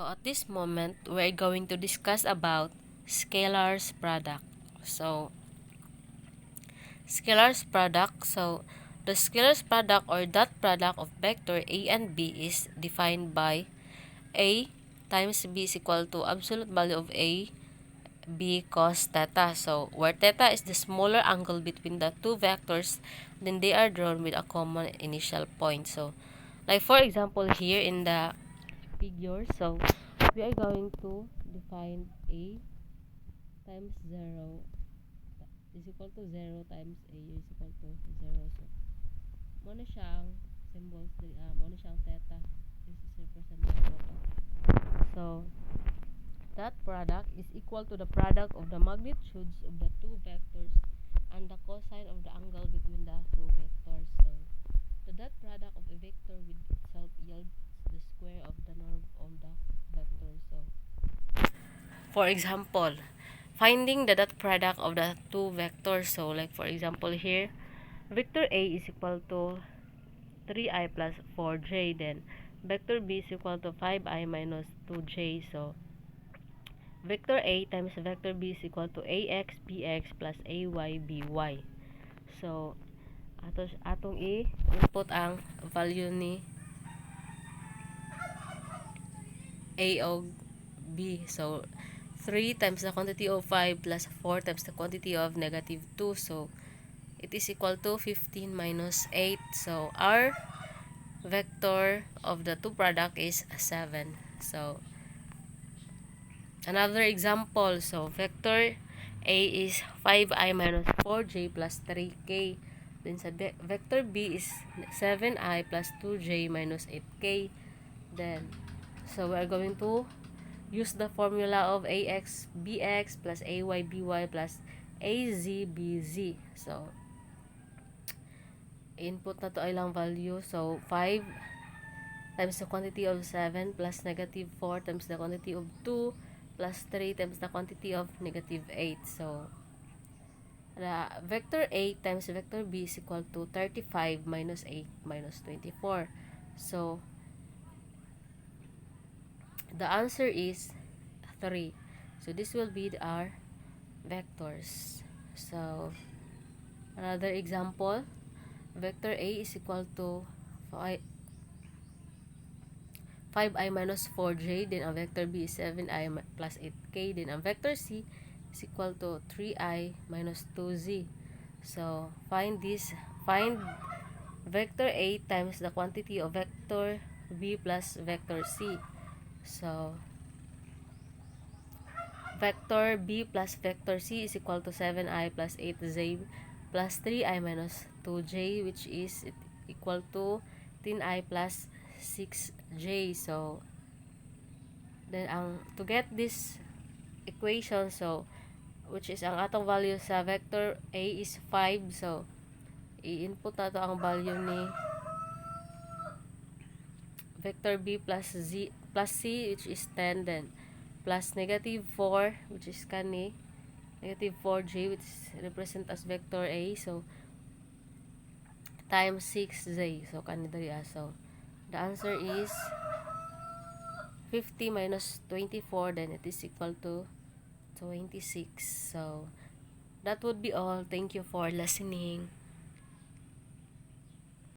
at this moment, we're going to discuss about scalars product. So, scalars product. So, the scalars product or dot product of vector A and B is defined by A times B is equal to absolute value of A, B cos theta. So, where theta is the smaller angle between the two vectors, then they are drawn with a common initial point. So, like for example, here in the figure, so we are going to define A times 0 is equal to 0 times A is equal to 0. So, muna siyang symbols, muna siyang theta. This is represented theta. So, that product is equal to the product of the magnitudes of the two vectors and the cosine of the angle between the two vectors. So, the dot product of a vector with itself yields the square of the norm of the vector. So, for example, finding the dot product of the two vectors. So, like for example here, vector A is equal to 3i plus 4j. Then, vector B is equal to 5i minus 2j. So, vector A times vector B is equal to ax bx plus ay by. So, atong i-input ang value ni A o B. So, 3 times the quantity of 5 plus 4 times the quantity of negative 2. So, it is equal to 15 minus 8. So, our vector of the two product is 7. So, another example. So, vector A is 5i minus 4j plus 3k. Then, sa vector B is 7i plus 2j minus 8k. Then, so we are going to use the formula of ax bx plus ay by plus az bz. So, input na to ay lang value. So, 5 times the quantity of 7 plus negative 4 times the quantity of 2 plus 3 times the quantity of negative 8. So, the vector A times vector B is equal to 35 minus 8 minus 24. So, the answer is 3. So, this will be our vectors. So, another example, vector A is equal to 5i minus 4j. Then, ang vector B is 7i plus 8k. Then, ang vector C is equal to 3i minus 2z. So, find vector A times the quantity of vector B plus vector C. So, vector B plus vector C is equal to 7i plus 8j plus 3i minus 2j, which is equal to 10i plus 6j. So, then to get this equation, so which is ang atong value sa vector A is 5. So, i-input nato ang value ni vector B plus C, which is 10. Then, plus negative 4, which is kani negative 4j, which is represent as vector A. So, times 6j. So, kani dali. So, the answer is 50 minus 24. Then, it is equal to 26. So, that would be all. Thank you for listening.